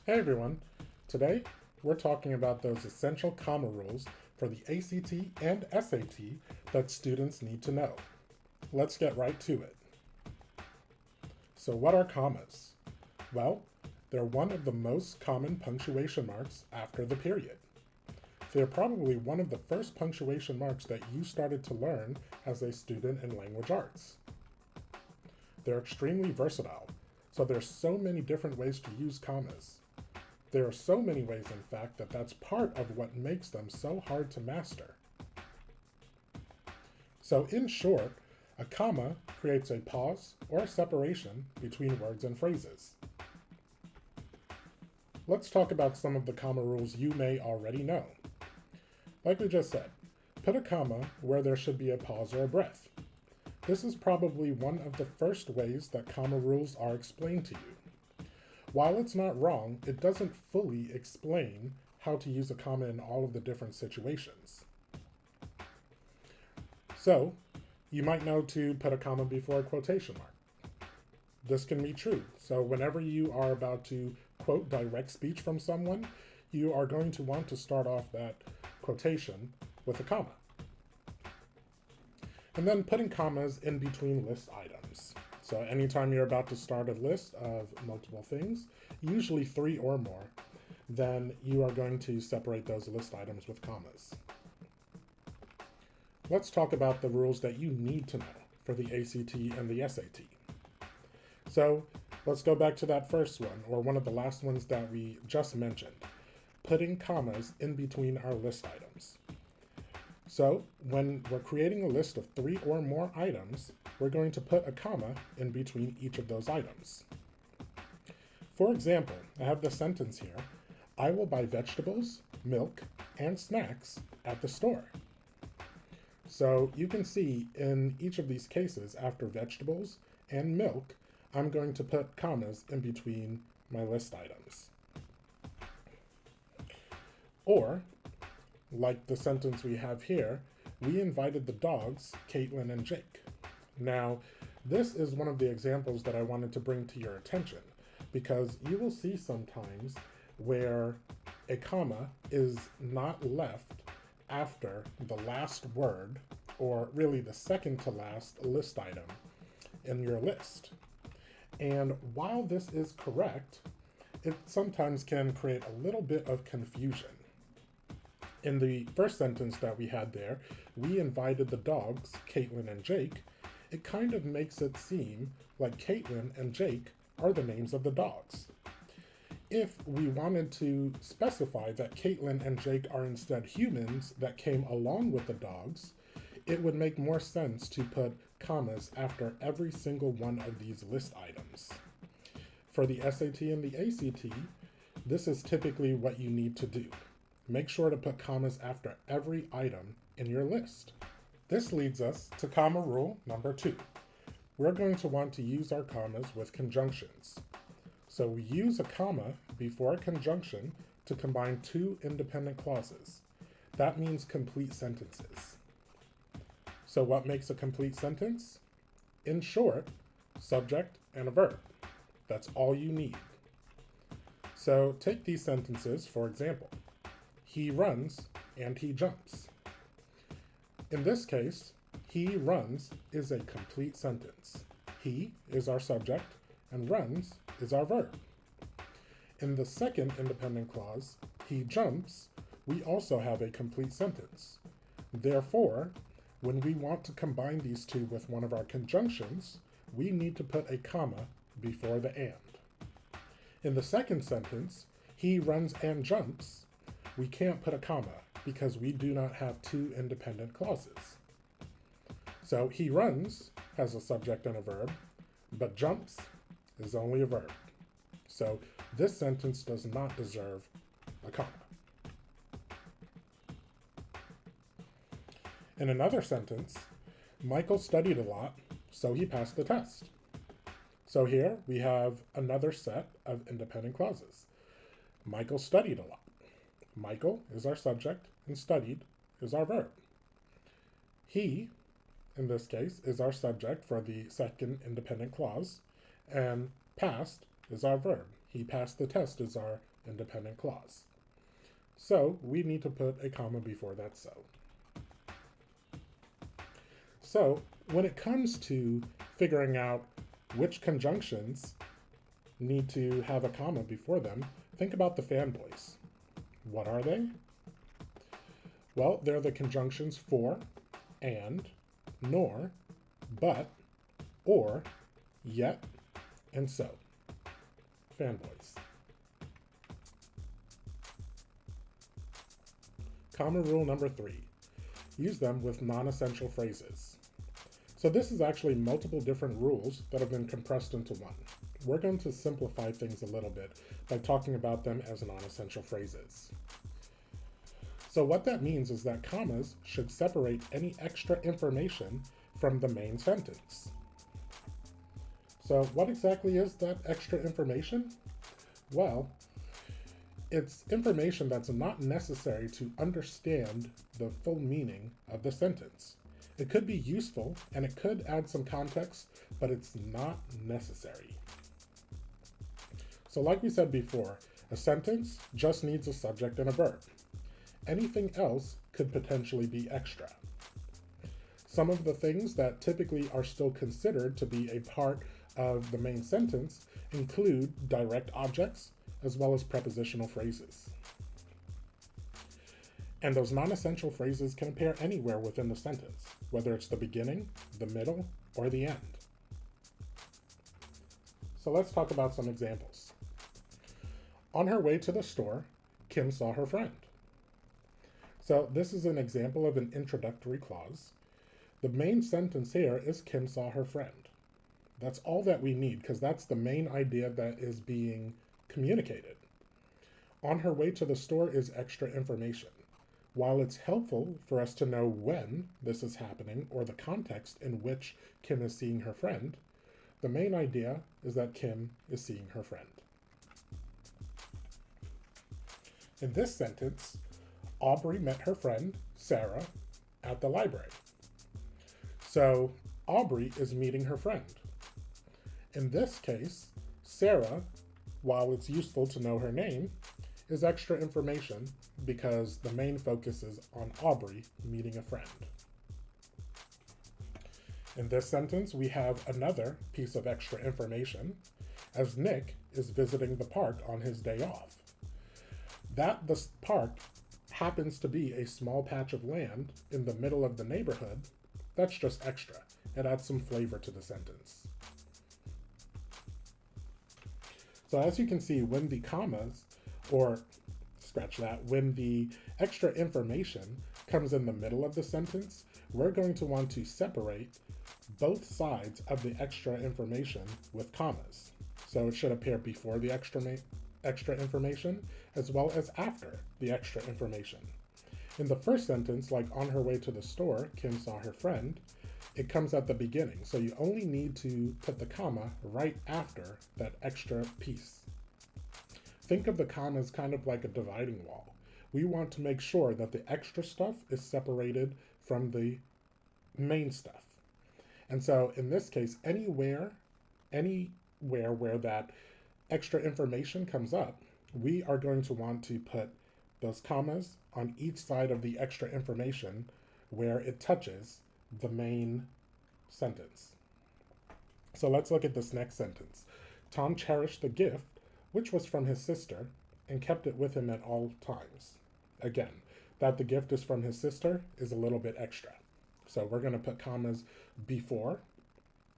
Hey everyone, today we're talking about those essential comma rules for the ACT and SAT that students need to know. Let's get right to it. So what are commas? Well, they're one of the most common punctuation marks after the period. They're probably one of the first punctuation marks that you started to learn as a student in language arts. They're extremely versatile, so there's so many different ways to use commas. There are so many ways, in fact, that that's part of what makes them so hard to master. So in short, a comma creates a pause or a separation between words and phrases. Let's talk about some of the comma rules you may already know. Like we just said, put a comma where there should be a pause or a breath. This is probably one of the first ways that comma rules are explained to you. While it's not wrong, it doesn't fully explain how to use a comma in all of the different situations. So, you might know to put a comma before a quotation mark. This can be true. So whenever you are about to quote direct speech from someone, you are going to want to start off that quotation with a comma. And then putting commas in between list items. So anytime you're about to start a list of multiple things, usually 3 or more, then you are going to separate those list items with commas. Let's talk about the rules that you need to know for the ACT and the SAT. So let's go back to that first one, or one of the last ones that we just mentioned, putting commas in between our list items. So when we're creating a list of 3 or more items, we're going to put a comma in between each of those items. For example, I have the sentence here, I will buy vegetables, milk, and snacks at the store. So you can see in each of these cases, after vegetables and milk, I'm going to put commas in between my list items. Or, like the sentence we have here, we invited the dogs, Caitlin and Jake. Now, this is one of the examples that I wanted to bring to your attention, because you will see sometimes where a comma is not left after the last word, or really the second to last list item in your list. And while this is correct, it sometimes can create a little bit of confusion. In the first sentence that we had there, we invited the dogs, Caitlin and Jake. It kind of makes it seem like Caitlin and Jake are the names of the dogs. If we wanted to specify that Caitlin and Jake are instead humans that came along with the dogs, it would make more sense to put commas after every single one of these list items. For the SAT and the ACT, this is typically what you need to do. Make sure to put commas after every item in your list. This leads us to comma rule number 2. We're going to want to use our commas with conjunctions. So we use a comma before a conjunction to combine 2 independent clauses. That means complete sentences. So what makes a complete sentence? In short, subject and a verb. That's all you need. So take these sentences, for example. He runs and he jumps. In this case, he runs is a complete sentence. He is our subject and runs is our verb. In the second independent clause, he jumps, we also have a complete sentence. Therefore, when we want to combine these two with one of our conjunctions, we need to put a comma before the and. In the second sentence, he runs and jumps, we can't put a comma because we do not have 2 independent clauses. So he runs has a subject and a verb, but jumps is only a verb. So this sentence does not deserve a comma. In another sentence, Michael studied a lot, so he passed the test. So here we have another set of independent clauses. Michael studied a lot. Michael is our subject and studied is our verb. He, in this case, is our subject for the second independent clause, and passed is our verb. He passed the test is our independent clause. So we need to put a comma before that so. So when it comes to figuring out which conjunctions need to have a comma before them, think about the fanboys. What are they? Well, they're the conjunctions for, and, nor, but, or, yet, and so. Fanboys. Comma rule number 3. Use them with non-essential phrases. So this is actually multiple different rules that have been compressed into one. We're going to simplify things a little bit by talking about them as non-essential phrases. So what that means is that commas should separate any extra information from the main sentence. So what exactly is that extra information? Well, it's information that's not necessary to understand the full meaning of the sentence. It could be useful and it could add some context, but it's not necessary. So like we said before, a sentence just needs a subject and a verb. Anything else could potentially be extra. Some of the things that typically are still considered to be a part of the main sentence include direct objects as well as prepositional phrases. And those non-essential phrases can appear anywhere within the sentence, whether it's the beginning, the middle, or the end. So let's talk about some examples. On her way to the store, Kim saw her friend. So this is an example of an introductory clause. The main sentence here is Kim saw her friend. That's all that we need because that's the main idea that is being communicated. On her way to the store is extra information. While it's helpful for us to know when this is happening or the context in which Kim is seeing her friend, the main idea is that Kim is seeing her friend. In this sentence, Aubrey met her friend, Sarah, at the library. So Aubrey is meeting her friend. In this case, Sarah, while it's useful to know her name, is extra information because the main focus is on Aubrey meeting a friend. In this sentence, we have another piece of extra information as Nick is visiting the park on his day off. That the park happens to be a small patch of land in the middle of the neighborhood, that's just extra. It adds some flavor to the sentence. So as you can see, when the commas, or scratch that, when the extra information comes in the middle of the sentence, we're going to want to separate both sides of the extra information with commas. So it should appear before the extra information as well as after the extra information. In the first sentence, like on her way to the store, Kim saw her friend, it comes at the beginning. So you only need to put the comma right after that extra piece. Think of the comma as kind of like a dividing wall. We want to make sure that the extra stuff is separated from the main stuff. And so in this case, anywhere where that extra information comes up, we are going to want to put those commas on each side of the extra information where it touches the main sentence. So let's look at this next sentence. Tom cherished the gift, which was from his sister, and kept it with him at all times. Again, that the gift is from his sister is a little bit extra. So we're going to put commas before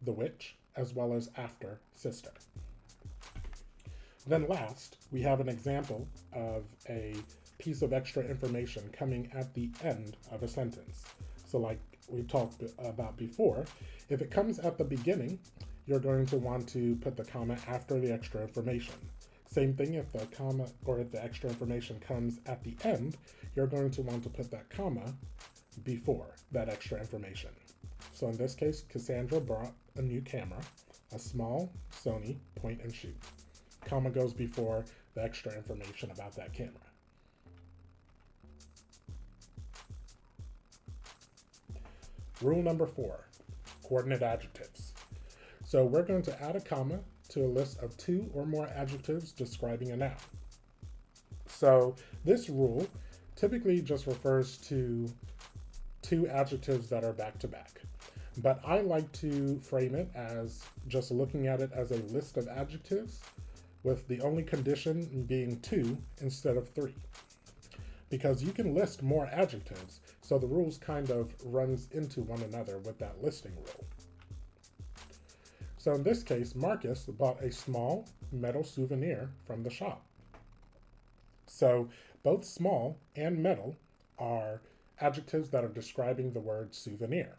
the which as well as after sister. Then last, we have an example of a piece of extra information coming at the end of a sentence. So like we talked about before, if it comes at the beginning, you're going to want to put the comma after the extra information. Same thing if the comma or if the extra information comes at the end, you're going to want to put that comma before that extra information. So in this case, Cassandra brought a new camera, a small Sony point and shoot. Comma goes before the extra information about that camera. Rule number 4, coordinate adjectives. So we're going to add a comma to a list of 2 or more adjectives describing a noun. So this rule typically just refers to two adjectives that are back to back. But I like to frame it as just looking at it as a list of adjectives with the only condition being two instead of three. Because you can list more adjectives, so the rules kind of runs into one another with that listing rule. So in this case, Marcus bought a small metal souvenir from the shop. So both small and metal are adjectives that are describing the word souvenir.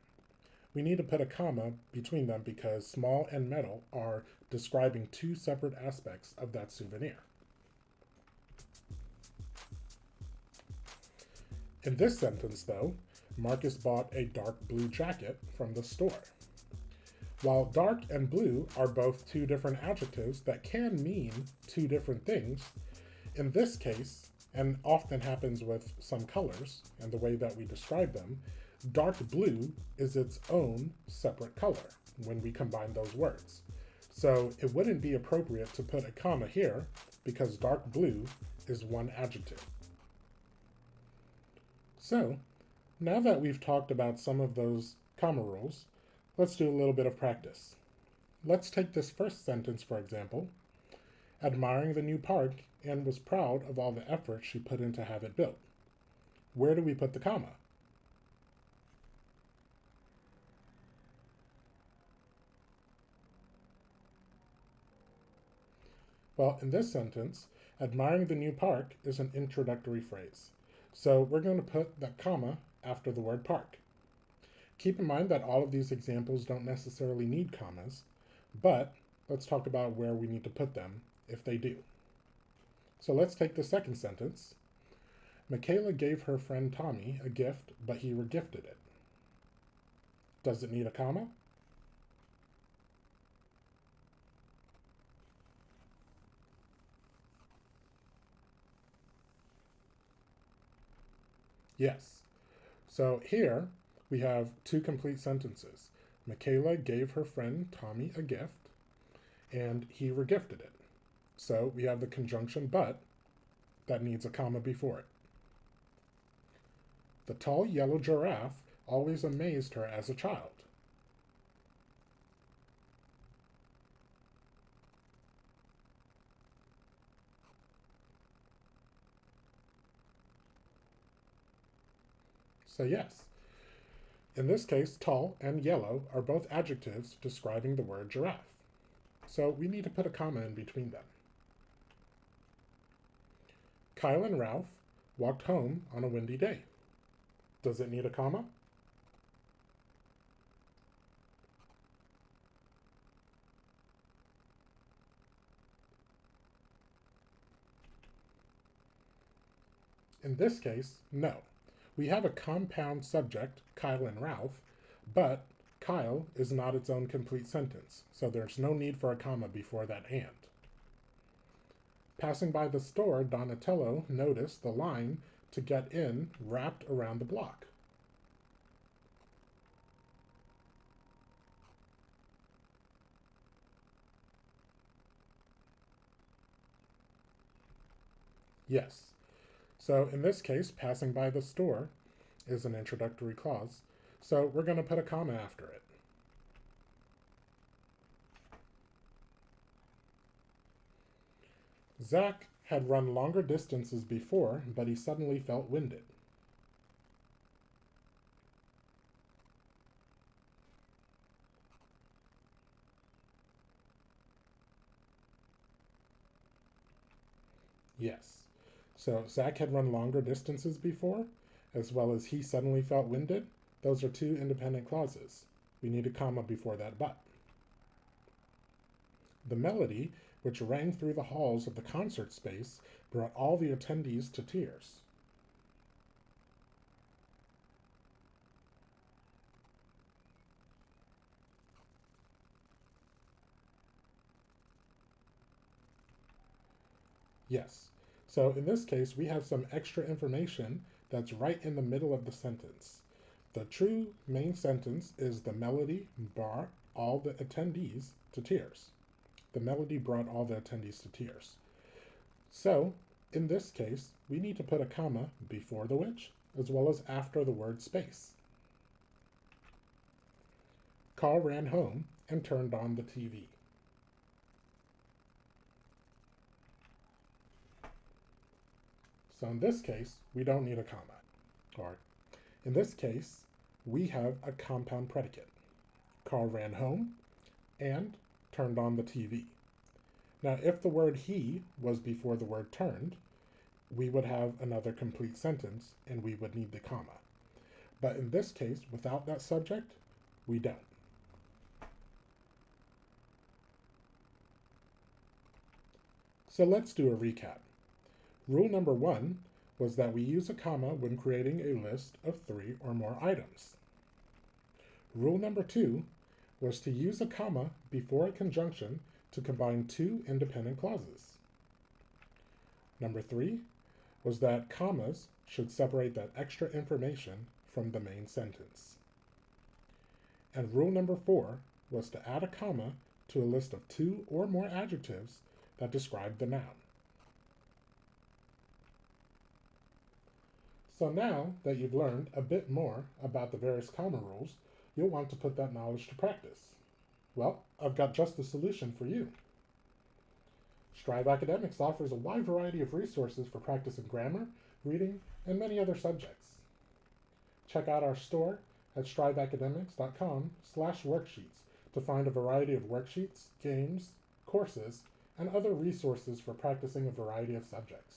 We need to put a comma between them because small and metal are describing two separate aspects of that souvenir. In this sentence, though, Marcus bought a dark blue jacket from the store. While dark and blue are both two different adjectives that can mean two different things, in this case, and often happens with some colors and the way that we describe them, dark blue is its own separate color when we combine those words. So it wouldn't be appropriate to put a comma here because dark blue is one adjective. So now that we've talked about some of those comma rules, let's do a little bit of practice. Let's take this first sentence, for example. Admiring the new park, Anne was proud of all the effort she put in to have it built. Where do we put the comma? Well, in this sentence, admiring the new park is an introductory phrase. So we're going to put that comma after the word park. Keep in mind that all of these examples don't necessarily need commas, but let's talk about where we need to put them if they do. So let's take the second sentence. Michaela gave her friend Tommy a gift, but he regifted it. Does it need a comma? Yes. So here we have two complete sentences. Michaela gave her friend Tommy a gift, and he regifted it. So we have the conjunction but that needs a comma before it. The tall yellow giraffe always amazed her as a child. So yes, in this case, tall and yellow are both adjectives describing the word giraffe. So we need to put a comma in between them. Kyle and Ralph walked home on a windy day. Does it need a comma? In this case, no. We have a compound subject, Kyle and Ralph, but Kyle is not its own complete sentence, so there's no need for a comma before that and. Passing by the store, Donatello noticed the line to get in wrapped around the block. Yes. So in this case, passing by the store is an introductory clause, so we're going to put a comma after it. Zach had run longer distances before, but he suddenly felt winded. Yes. So Zach had run longer distances before, as well as he suddenly felt winded. Those are two independent clauses. We need a comma before that but. The melody, which rang through the halls of the concert space, brought all the attendees to tears. Yes. So in this case, we have some extra information that's right in the middle of the sentence. The true main sentence is the melody brought all the attendees to tears. The melody brought all the attendees to tears. So In this case, we need to put a comma before the which, as well as after the word space. Carl ran home and turned on the TV. So in this case, we don't need a comma. Or in this case, we have a compound predicate. Carl ran home and turned on the TV. Now, if the word he was before the word turned, we would have another complete sentence and we would need the comma. But in this case, without that subject, we don't. So let's do a recap. Rule number 1 was that we use a comma when creating a list of 3 or more items. Rule number 2 was to use a comma before a conjunction to combine 2 independent clauses. Number 3 was that commas should separate that extra information from the main sentence. And rule number 4 was to add a comma to a list of 2 or more adjectives that describe the noun. So now that you've learned a bit more about the various comma rules, you'll want to put that knowledge to practice. Well, I've got just the solution for you. Strive Academics offers a wide variety of resources for practicing grammar, reading, and many other subjects. Check out our store at striveacademics.com/worksheets to find a variety of worksheets, games, courses, and other resources for practicing a variety of subjects.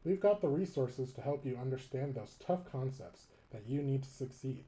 We've got the resources to help you understand those tough concepts that you need to succeed.